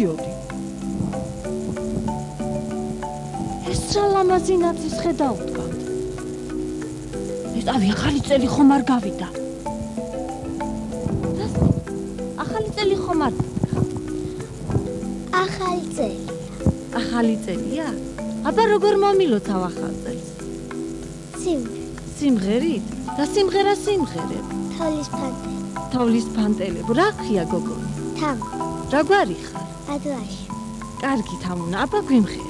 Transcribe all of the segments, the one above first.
მოდიოდი. ეს რა ლამაზი ნაცის ხედავდგავთ. ნეტავი ახალი წელი ხომ არ გავიდა. ახალი წელი ხომ არ ახალი წელი. ახალი წელია? აბა როგორ მომილოცავ ახალ წელს? სიმღერით? და სიმღერა სიმღერებ? თოვლის ფანტელებ. რა ხია გოგონი? თამ. რა გვარი ხარ? ადვაში. კარგი თამუნა, აბა გვიმღერე.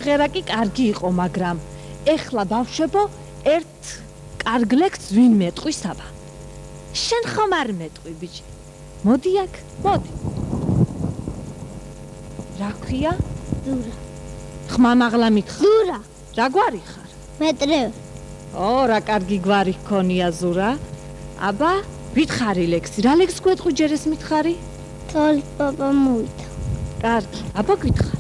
ღერაკი კარგი იყო, მაგრამ ეხლა ბავშვებო, ერთ კარგ ლექს ვინ მეტყვის აბა? შენ ხომ არ მეტყვი, ბიჭი? მოდი აქ, მოდი. რა ქვია? ზურა. ხმამაღლა მითხარ. ზურა. რა გვარი ხარ? მეტრევ. რა კარგი გვარი გქონია ზურა. აბა, ვითხარი ლექსი. რა ლექს გვეტყვი ჯერ ეს მითხარი? თოვლის პაპა მოვიდა. კარგი, აბა გითხარი.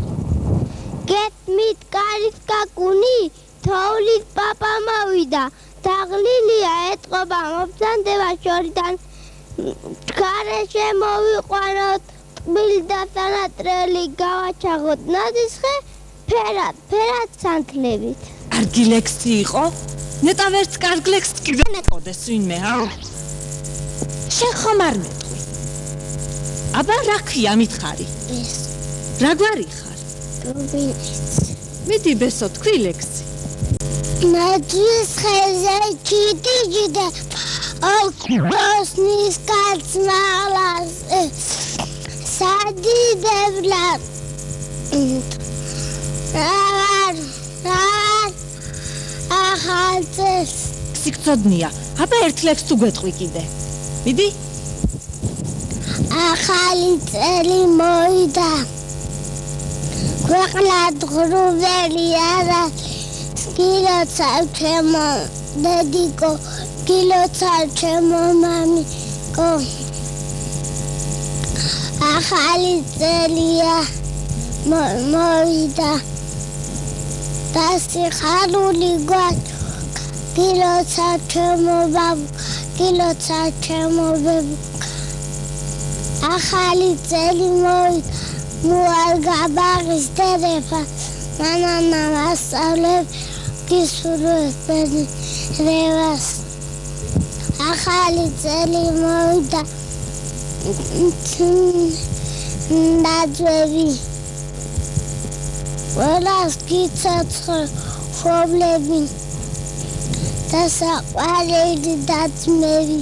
გეთმით კარის კაკუნი, თოვლის პაპა მოვიდა. დაღლილია ეტყობა მობრძანდება შორიდან. გარეშე მოვიყვანოთ, ტკბილი და სანატრელი გავაჩაღოთ ნადისხე, ფერად სანთლებით. კარგი ლექსი იყო? ნეტა ვერც კარგ ლექსს კი მეტყოდეს ვინმე, შენ ხომ არ მეტყვი? აბა რა ქვია მითხარი? ეს. რა გვარი ხარ? მიდი ბესო თქვი ლექსი. ნადისხეზე ჩიტიჯდა ოქროსნის კაცმალას სადიდევლა ახალწელს სიკწოდნია. აბა ერთ ლექსს თუ გვეტყვი კიდე. მიდი. ახალი წელი მოვიდა. ქვეყნად ღრუბელი არა გილოცავ ჩემო დედიკო, გილოცავ ჩემო მამიკო. ახალი წელია მოვიდა და სიხარული გვაქვს, გილოცავ ჩემო ბაბუ, გილოცავ ჩემო ბებუ. ახალი წელი მოვიდა, მოარგა ბაღის დერეფა, მანანა მასწავლებ გისურვებდი რევას. ახალი წელი მოვიდა, დაძვები ყველას გიცოცხლ ხობლები და საყვარელი დაწმები.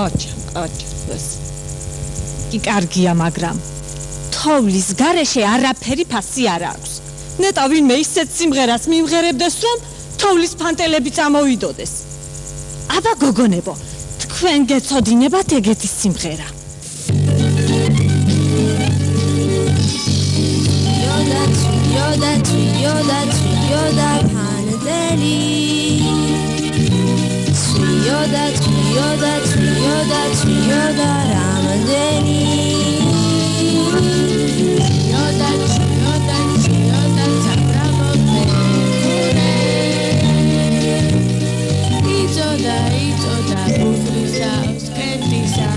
ოჩა კი კარგია, მაგრამ თოვლის გარეშე არაფერი ფასი არ აქვს. ნეტა ვინმე ისეთ სიმღერას მიმღერებდეს, რომ თოვლის ფანტელები წამოვიდოდეს. აბა გოგონებო, თქვენ გეცოდინებათ ეგეთი სიმღერა. Yoda panadeli Yoda ramadeli Yoda sabravo pere Itoda bufrisa usketisa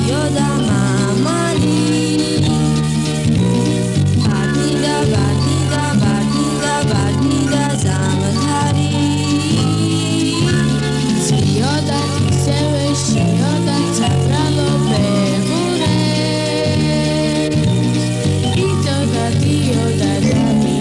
Yoda mamali Badida zamantari Yoda tisevesh Yoda tabralo pegure Itoda Yoda zamantari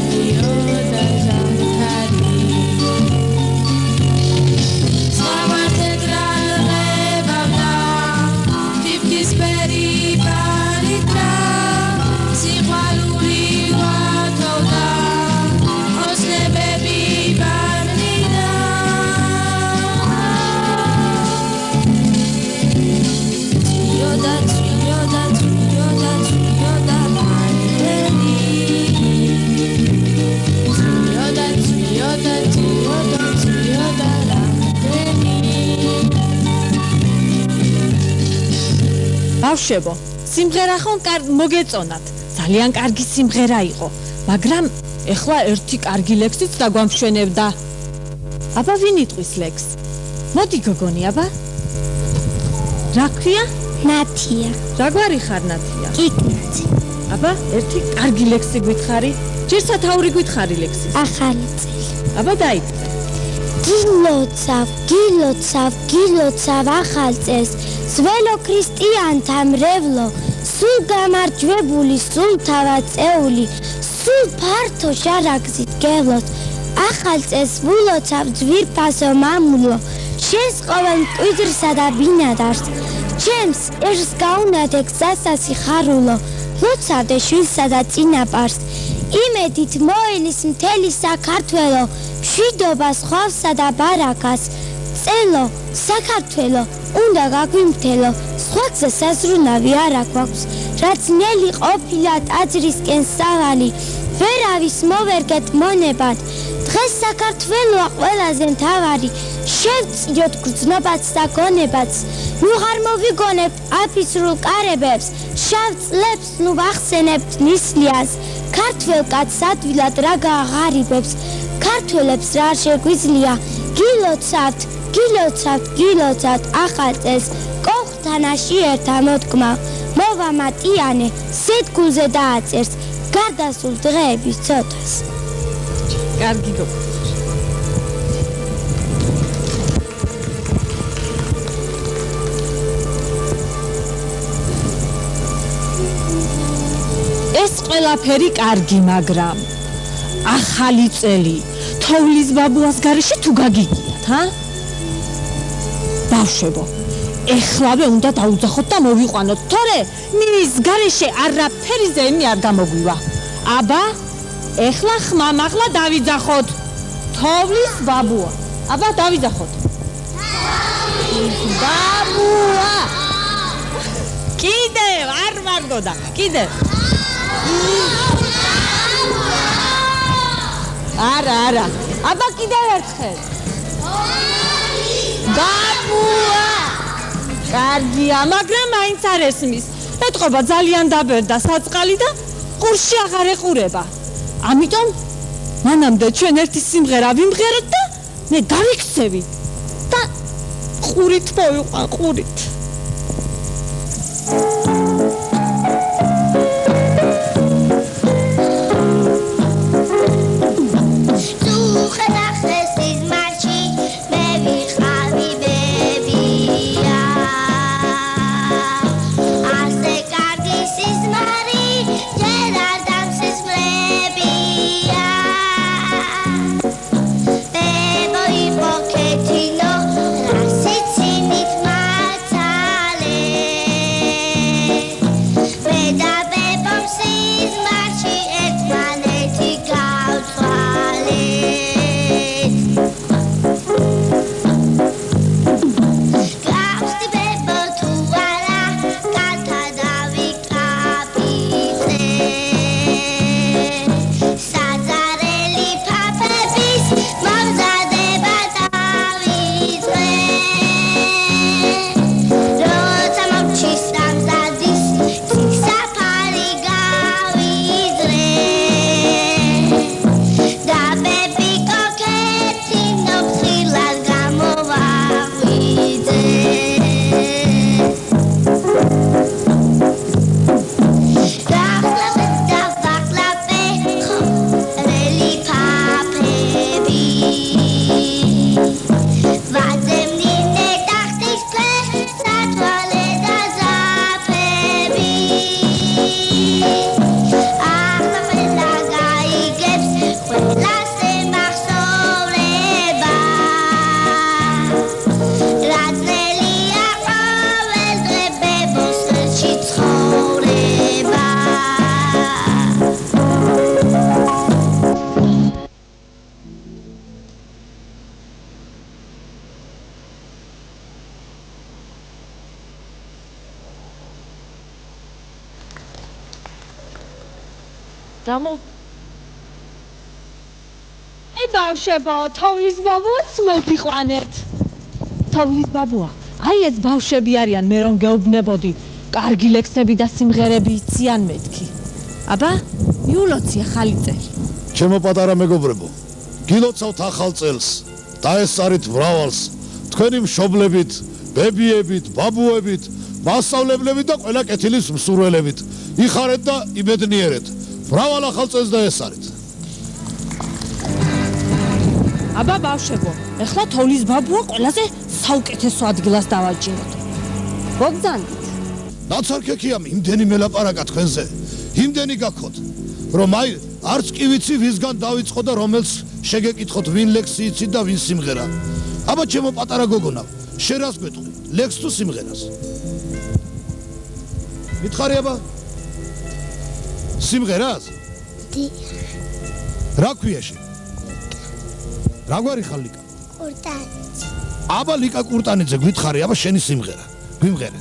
ბავშვებო, სიმღერა ხომ მოგეწონათ. ძალიან კარგი სიმღერა იყო, მაგრამ ეხლა ერთი კარგი ლექსიც დაგვამშვენებდა. აბა ვინ იტყვის ლექსს? მოდი გოგონი, აბა. რა ქვია? ნათია. რა გვარი ხარ ნათია? კიკნაცი. აბა, ერთი კარგი ლექსი გითხარი, ჯერ სათაური გითხარი ლექსის. ახალი წელი. აბა დაიწყე. გილოცავ ახალ წელს სველო ქრისტიანთა მრევლო სულ გამარჯვებული სულ თავაწეული სულ ფართო შარაგზით გევლოთ ახალ წელს ვულოცავ ძვირფასო მამულო შენს ყოველ მკვიდრსა და ბინადარს ჩემს ერს გაუნადე გზასასი ხარულო ლოცავდე შვილსა და წინაპარს იმედით მოელის მთელი საქართველო მშვიდობას ხვავსა და ბარაკას წელო საქართველო უნდა გაგვიმთელო სხვა გზა საზრუნავი არ აქვს რაც ნელი ყოფილა ტაძრისკენ სავალი ვერავის მოვერგეთ მონებად დღეს საქართველოა ყველაზე მთავარი შევწიოთ გრძნობაც და გონებაც ნუ ღარ მოვიგონებთ აფისრულ კარებებს შავ წლებს ნუ ვახსენებთ ნისლიას ქართველ კაცს ადვილად რა გააღარიბებს ქართველებს რა არ შეგვიძლია გილოცავთ ახალ წელს კოხთანაში ერთა მოდგმა მოვამატიანე სეთგულზე დააწერს გარდასულ დღეების ცოტას კარგი გოგო ეს ყველაფერი კარგი მაგრამ ახალი წელი თოვლის ბაბუას გარეშე თუ გაგიგიათ ბავშვებო ეხლავე უნდა დაუძახოთ და მოვიყვანოთ თორე მის გარეშე არაფერი ზენი არ გამოგვივა აბა ეხლა ხმამაღლა დავიძახოთ თოვლის ბაბუა აბა დავიძახოთ ბაბუა კიდე არ მარგოდა კიდე არა აბა კიდევ ერთხელ ბაბუა კარგია მაგრამ მაინც არ ესმის ეთყობა ძალიან დაბერდა საწყალი და ყურში აღარ ეყურება ამიტომ მანამდე ჩვენ ერთი სიმღერა ვიმღეროთ და მე გავიქცევი და ყურით მოვიყვან ყურით As the garden is my დამო ბავშვებო, თოვლის ბაბუას მოვიყვანეთ. თოვლის ბაბუა, აი ეს ბავშვები არიან, მე რომ გეუბნებოდი, კარგი ლექსები და სიმღერები იციან მეთქი. აბა, მიულოცი ახალი წელი. ჩემო პატარა მეგობრებო, გილოცავთ ახალ წელს, დაესწარით მრავალს, თქვენი მშობლებით, ბებიებით, ბაბუებით, მასწავლებლებით და ყველა კეთილის მსურველებით. იხარეთ და იბედნიერეთ. მრავალ ახალ წელს დაესწარით. აბა ბავშვებო, ეხლა თოვლის ბაბუა ყველაზე საუკეთესო ადგილას დავაჯინოთ. მოგძანდით. ნაცარქექიამ იმდენი მელაპარაკა თქვენზე, იმდენი გაქოთ, რომ აი არც კი ვიცი ვისგან დავიწყო და რომელს შეგეკითხოთ ვინ ლექსი იცით და ვინ სიმღერა. აბა ჩემო პატარა გოგონა, შენ რას გვეტყვი, ლექსს თუ სიმღერას? მითხარი აბა? სიმღერას? რა ქვია შენ? რა გვარი ხარ ლიკა? კურტანიძე. აბა ლიკა კურტანიძე გითხარი, აბა შენი სიმღერა. გვიმღერე.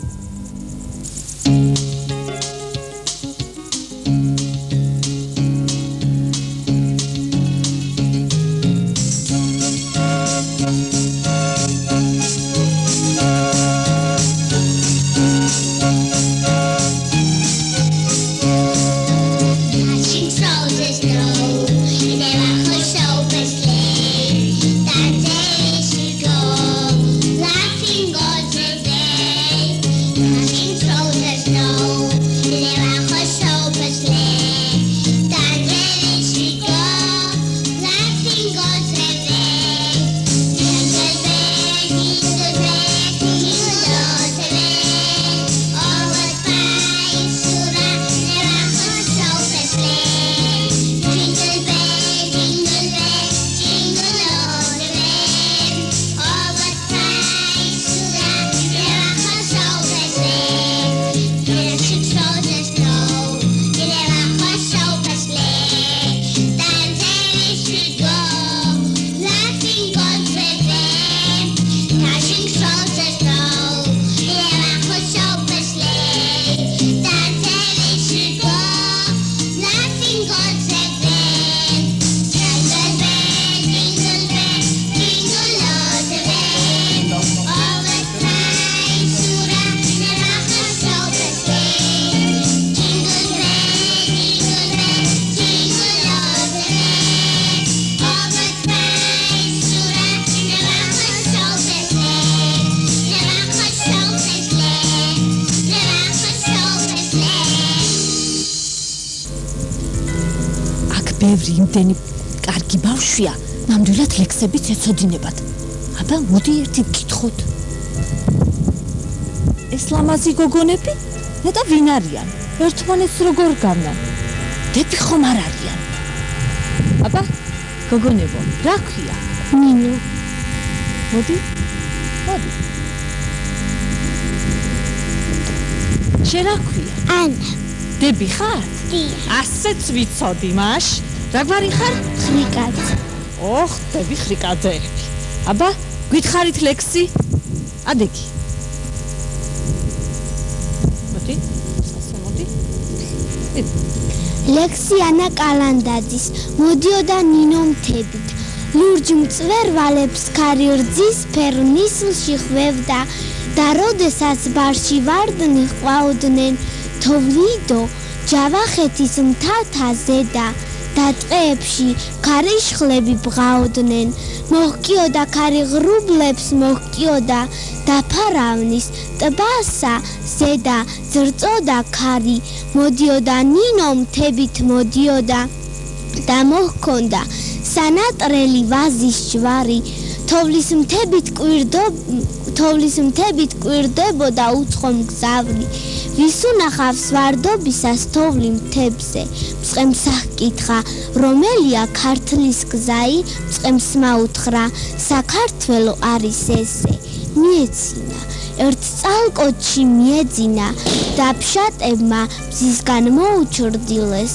ბევრი იმდენი კარგი ბავშვია, ნამდვილად ლექსებიც ეცოდინებათ. აბა, მოდი ერთი ვკითხოთ. ეს ლამაზი გოგონები, ნეტა ვინ არიან? ერთმანეთს როგორ გავნან? დები ხომ არ არიან? აბა, გოგონებო, რა ქვია? ნინო. მოდი. შენ რა ქვია? ანა. დები ხარ? დია. ასეც ვიცოდი, მაშ. რა გვარი ხარ? ხრიკაძე. ოხ, დები ხრიკაძეები. აბა, გითხარით ლექსი? ადეგი. მოდი. მოდი. ლექსი ანა კალანდაძის. მოდიოდა ნინო მთებით. ლურჯ მწვერვალებს ქარი რძის ფერნისლში ხვევდა და როდესაც ბარში ვარდნი ყვაოდნენ თოვლიდო ჯავახეთის მთათა ზედა და ტყეებში ქარიშხლები ბღაოდნენ მოჰკიოდა ქარი ღრუბლებს მოჰკიოდა და ფარავნის ტბასა ზედა ზრწოდა ქარი მოდიოდა ნინო მთებით მოდიოდა და მოჰქონდა სანატრელი ვაზის ჯვარი თოვლის მთებით კვირდებოდა უცხო მგზავრი ვის უნახავს ვარდობისას თოვლი მთებზე მწყემს აღკითხა რომელია ქართლის გზაი მწყემს მაუთხრა საქართველო არის ესე მიეცინა ერთ წალკოჩი მიეძინა და ფშატებმა მზისგან მოუჩრდილეს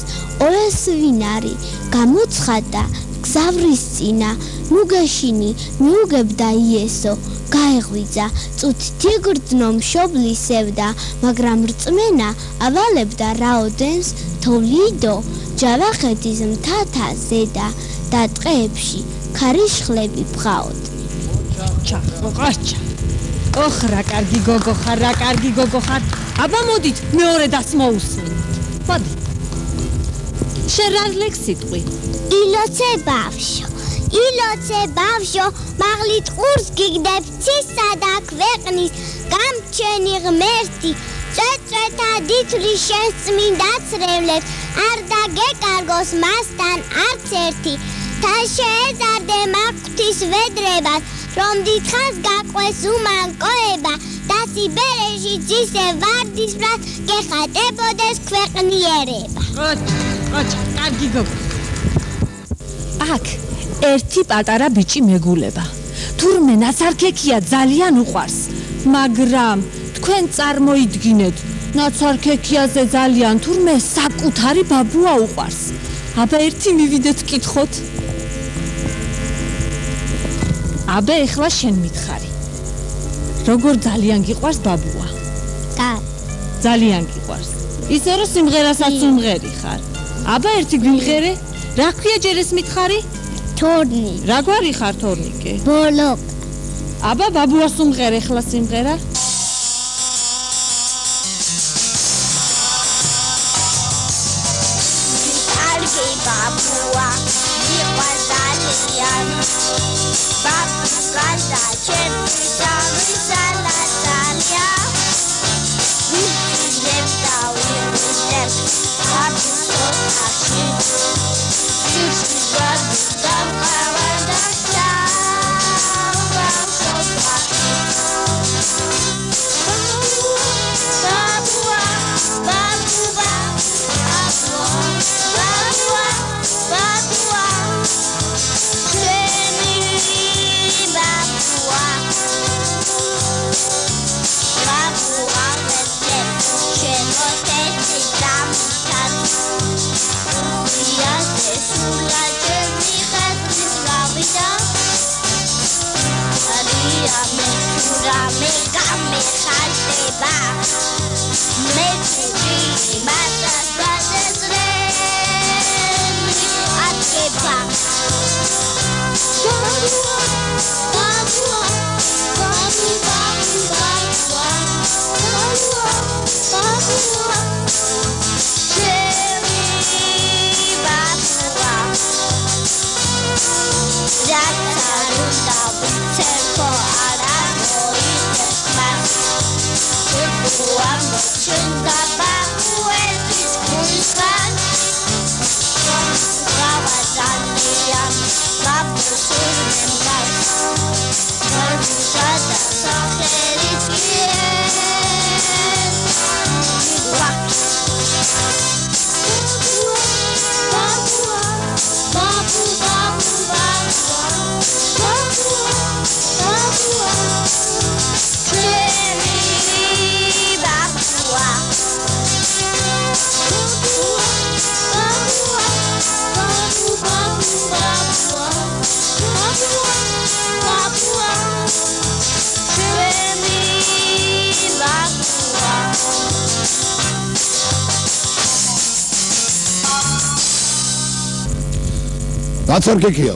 ოეს ვინარი გამოცხადა გზავრის წინა ნუგეშინი მიუგებდა იესო გაეღვიძა წუთ თიგრძნო მშობლისევდა მაგრამ რწმენა ავალებდა რაოდენს თოვლიდო ჯავახეთის მთათა ზედა და ტყეებში ქარიშხლები ბღაოდ. ყაჩა. ოხ რა კარგი გოგო ხარ, რა კარგი გოგო ხარ. აბა მოდით მეორე დას მოусმინოთ. მოდი. შენ რა ლექსიტყვი? ილოცე ბავშვო, მაღლით ყურს გიგდებ ცისა და ქვეყნის გამჩენი ღმერთი. წეწეთა დითვლის შენს წმინდა ცრევლებს, არ დაგეკარგოს მასთან არც ერთი. თა შეეზარდე მაყვრთის ვედრებას, რომ დიდხანს გაყვეს უმანკოება და სიბერეში ძისე ვარდისფრად გეხატებოდეს ქვეყნიერება. ყაჩა, კარგი გოგო. აქ ერთი პატარა ბიჭი მეგულება. თურმე ნაცარქექია ძალიან უყვარს, მაგრამ თქვენ წარმოიდგინეთ, ნაცარქექიაზე ძალიან თურმე საკუთარი ბაბუა უყვარს. აბა ერთი მივიდეთ კითხოთ. აბა ეხლა შენ მითხარი. როგორ ძალიან გიყვარს ბაბუა? და ძალიან გიყვარს. ისე რომ სიმღერასაც უმღერი ხარ. აბა ერთი გვიმღერე? რა ქვია ჯერ ეს მითხარი? თორნი, რა გვარი ხარ თორნიკე? ბოლო, აბა ბაბუას უმღერე ხლა სიმღერა? კარგი ბაბუა, მიყვარს ძალიან. ბაბუა და ჩემი ძალიან. ვიძებ და ვიძებ, ბაბუაში. ნაცარქექია,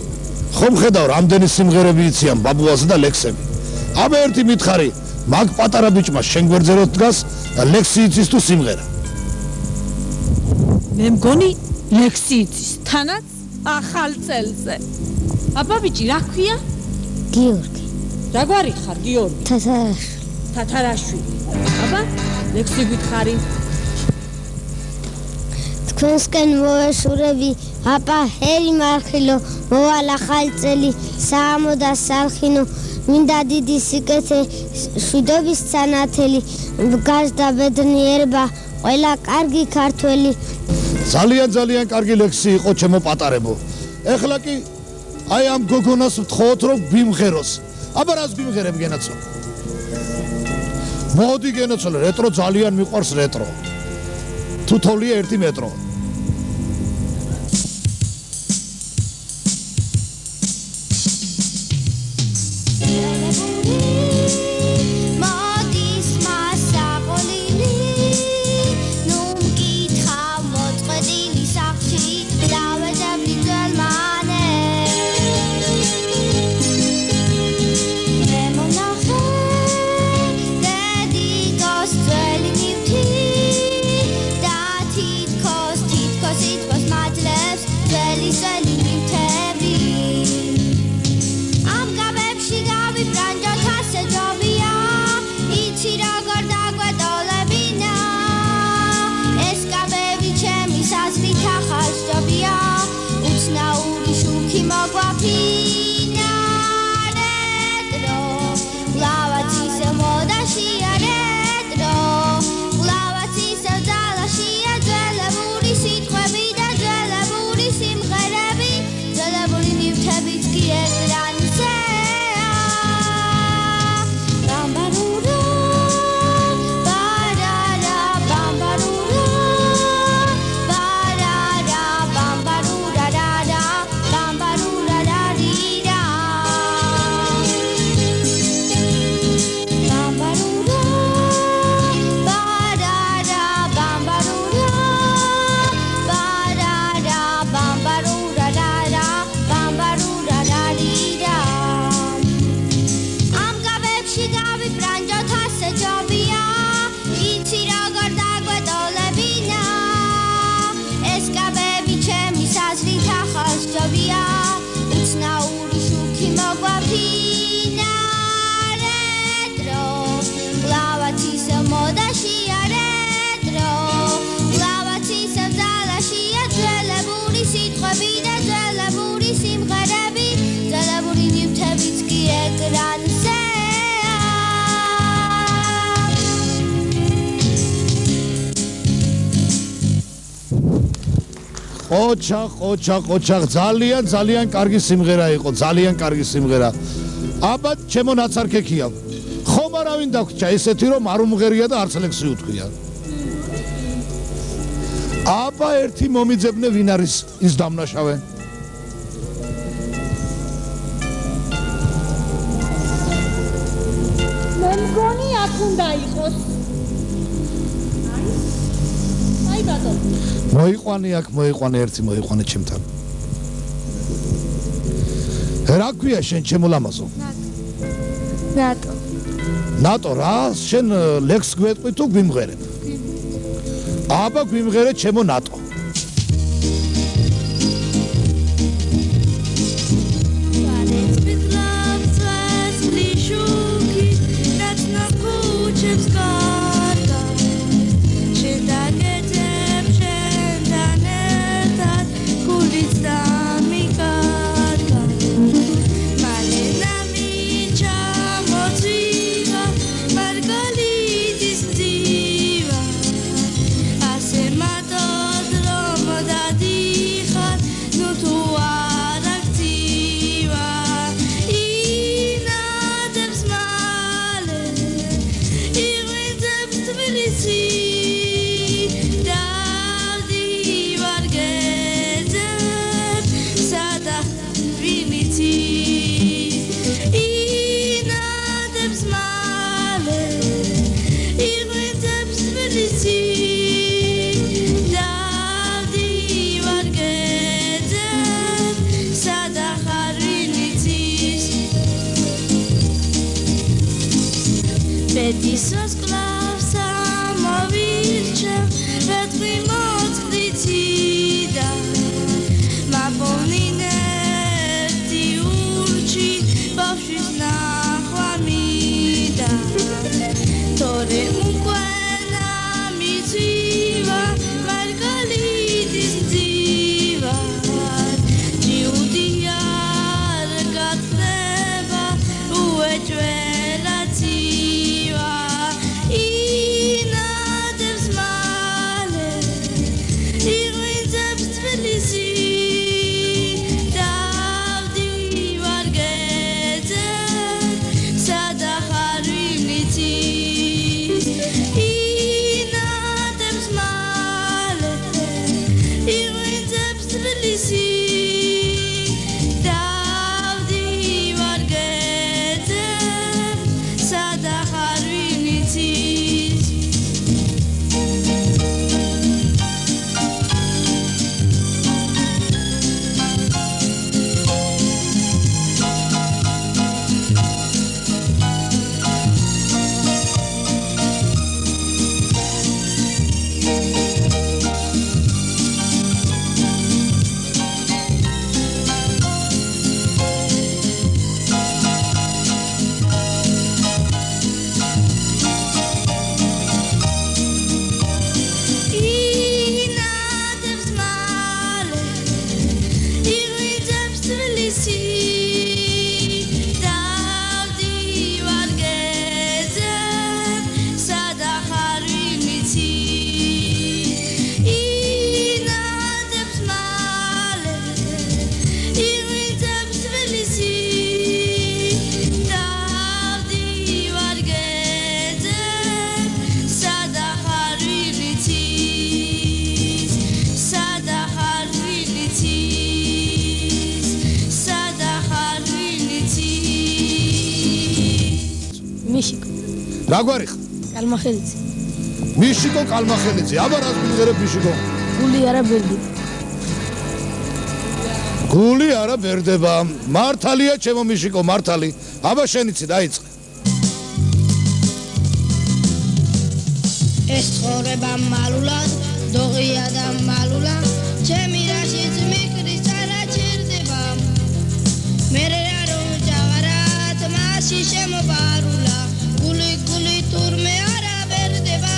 ხომ ხედავ რამდენი სიმღერები იციან ბაბუაზე და ლექსები. აბა ერთი მითხარი, მაგ პატარა ბიჭმა შენ გვერდზე რო დგას და ლექსი იცის თუ სიმღერა? მე მგონი ლექსი იცის, თანაც ახალ წელზე. აბა ბიჭი, რა ქვია? გიორგი, რა გვარი ხარ, გიორგი? თათარაშვილი. აბა, ლექსი გითხარი. თქვენსკენ მოვესურები, აპა ჰერი მარხილო, მოვალ ახალი წელი, საამო და სალხინო, მინდა დიდი სიკეთე, შვიდობის სანათელი, გაზდა ბედნიერება, ყველა კარგი ქართველი. ძალიან კარგი ლექსი იყო ჩემო პატარებო. ეხლა კი აი ამ გოგონას ვთხოვოთ რომ ბიმღეროს. აბა რას ბიმღერებ გენაცო? მოდი გენაცო, რეტრო ძალიან მიყვარს რეტრო. თუ თოლია 1 მეტრო. ნუ მკითხა მოწყდილი სახში ნივთები და ძალაბური სიმღერები ძალაბური ნივთებიც კი ეკრანზე ოჩახ ძალიან კარგი სიმღერა იყო ძალიან კარგი სიმღერა აბა ჩემო ნაცარქექია ხომ არავინ დაგვრჩა ესეთი რომ არ უმღერია და არც ლექსი უთქვია აბა ერთი მომიძებნე ვინ არის ის დამნაშავე მე მგონი აქ უნდა იყოს აი ბატონო მოიყვანე ერთი მოიყვანე ჩემთან რა ქვია შენ ჩემო ლამაზო ნატო რა შენ ლექს გვეტყვი თუ გვიმღერებ აბა გვიმღერე ჩემო ნატო Isos klasa movilče Vetvi mocklicida Ma polnine ti urči Bavšiš na hlamida Tore muquena mi ziva Margalitis diva Giudiar gatleva Ueđve რაგვარი კალმახელიძე მიშიკო კალმახელიძე აბა რას გვიმღერებ მიშიკო გული არა ბერდება მართალია ჩემო მიშიკო მართალი აბა შენიცი დაიწყე ეს ცხოვრება მალულად დოღია და მალულა ჩემი რაშიც მიკრის არაჩერდება მე რა ჯავარად მასში შემობარულა გული თურმე არა ბერდება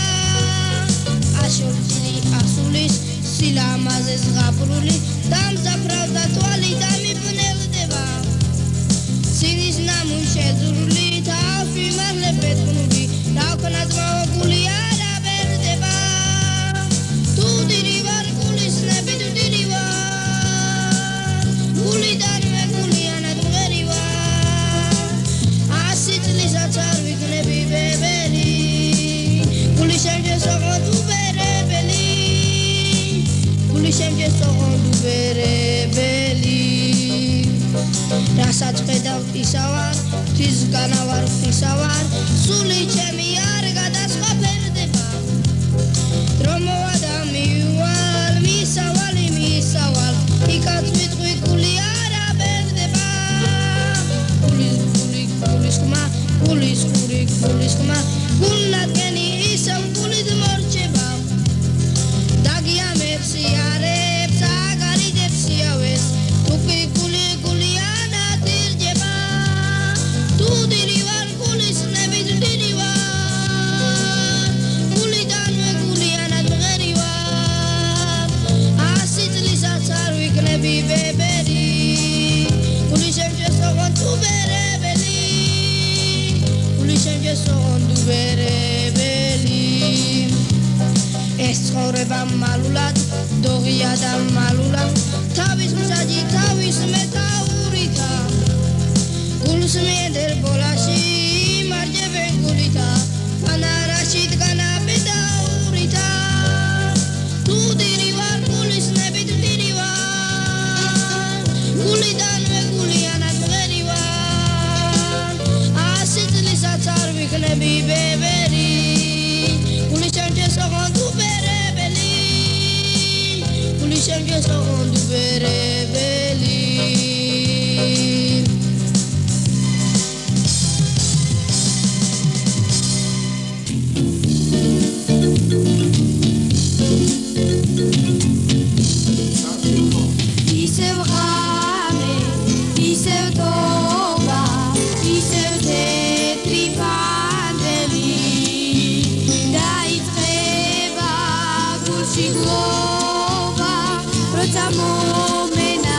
აშორცი ასულის სილამაზე არის ღაფრული დამზაფრავდა თვალი და მიბნელდება ცინის ნამუნ შეძრული თავში მაღლე პეტრული რა ქნა ძმაობული არა ბერდება თუ დირი ვარ გულისნები თუ დირი ვარ გულიდან მეგულიანად მღერი ვარ 100 წლისაც არ ვიქნები ბებერი გული შემჯეს ოღონდ უბერებელი გული შემჯეს ოღონდ უბერებელი რასაც ხედავ ისა ვარ თვისგანა ვარ ისა ვარ სული ჩემი არ გადასხვაფერდება დრო მოვა და მივალ მისავალი მისავალ იქაც ვიტყვი გული არა ბერდება გულის ხმა გულნადგენი ისევ გულით მორჩება დაგიამებს იარებს აგარიდებს იავეს თუკი გულიანად ირჯება თუ დირი ვარ გულისნებით დირი ვარ გულიდანვე გულიანად მღერი ვარ 100 წლისაც არ ვიქნები ბებერი გული შემჯეს ოღონდ უბერებელი გული შემჯეს ოღონდ უბერებელი ეს ცხოვრება მალულად დოღია და მალულა თავის მსაჯი თავის მეტაურითა გულს მიედერ ბოლაში მარჯებენ გულითა ფანარაში დგანა ბედაურითა თუ დირი ვარ გულისნებით დირი ვარ გულიდანვე გულიანად მღერი ვარ 100 წლისაც არ ვიქნები ბებერი გული შემჯეს ოღონდ უბერებელი გული შემჯეს ოღონდ უბერებელი ისევ ღამე ისევ ტობა ისევ თეთრი ფანჯერი დაიწყება გულში გლობა როცა მომენა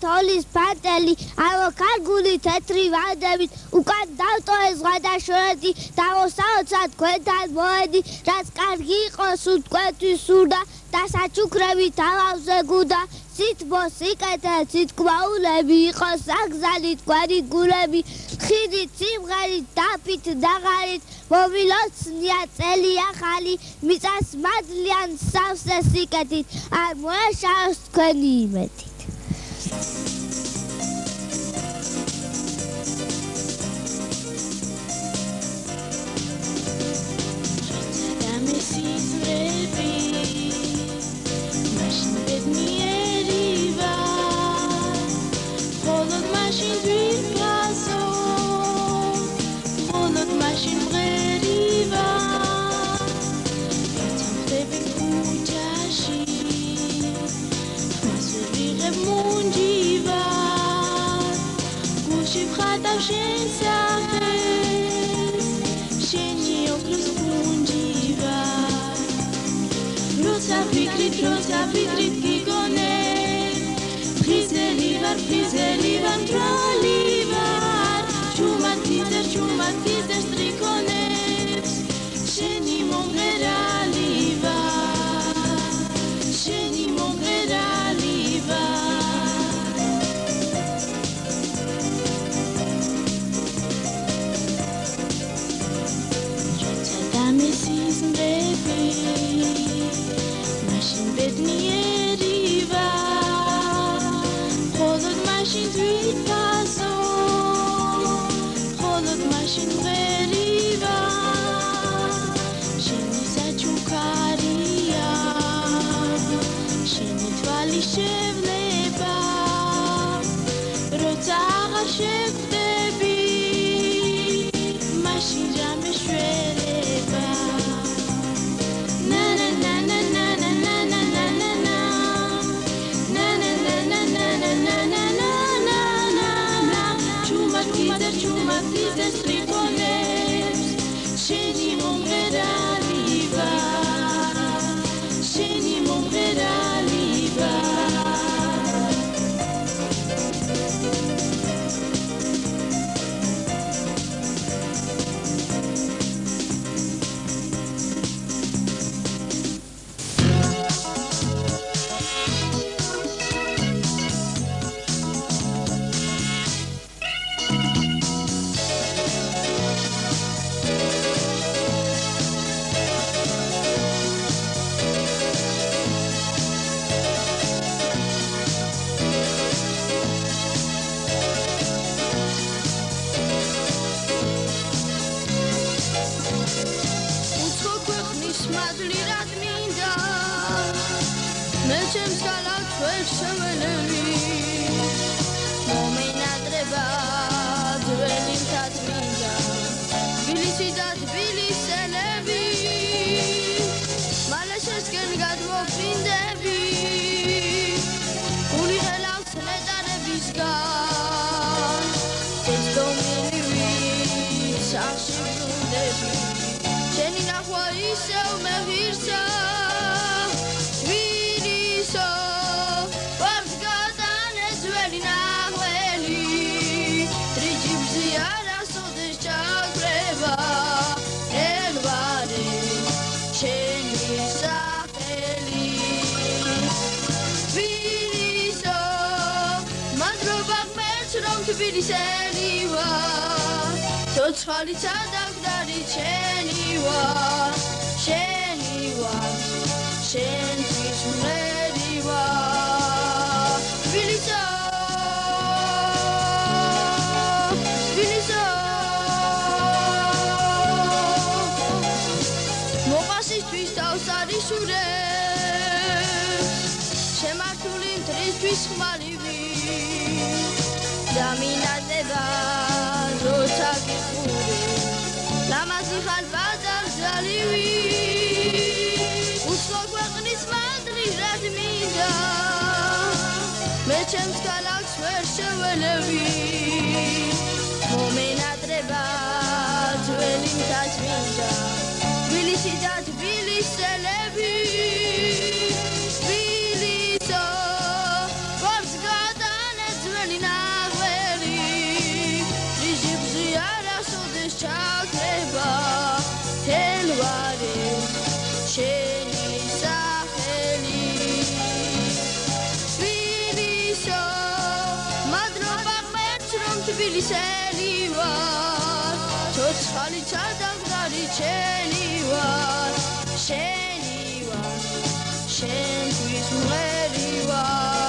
თოლის ფანტელი ავოკარგული თეთრი ვადებით უკან დავტოეს ზღადაშორეთი დავოსაოცა თქვენთან მოედი რაც კარგი იყოს უთქვენთვის სურდა და საჩუქრები თავავზე გუდა სითბო სიკეთე სითქმაულები იყოს აგზალი თქვენი გულები ხიდით სიმღერით დაფით დაღარით მოვილოცნია წელი ახალი მიწას მადლიან სავსე სიკეთით არ მოეშალოს თქვენი იმედით მაშინ თვითგასო მხოლოდ მაშინ ღერიბა შენი საჩუქარია შენი თვალი შევნება როცა აღარ შევხვდები მაშინ ჯამე შვერება ცოცხალი სადაგდარი ჩენი ვარ შენი ვარ შენთვის მღერი ვარ თბილისო თბილისო მოყასისთვის თავს არის ურეს შემართული მტრისთვის ხმალივი დამინადება როცა გიყურე ლამაზი ხარ ბადალზალივი უსხო ქვეყნის მადლი რად მინდა მე ჩემს ქალაქს ვერ შეველევი მომენატრება ძველი მთას მინდა თბილისი და თბილისელები თბილისო გვარს გადანე ძველი ნაღველი ჩაქრება თელვარი შენი სახელი თბილისო მადლობა ღმერთს რომ თბილისელი ვარ ცოცხალი სადაგდარი ჩენი ვარ შენი ვარ შენთვის მღერი ვარ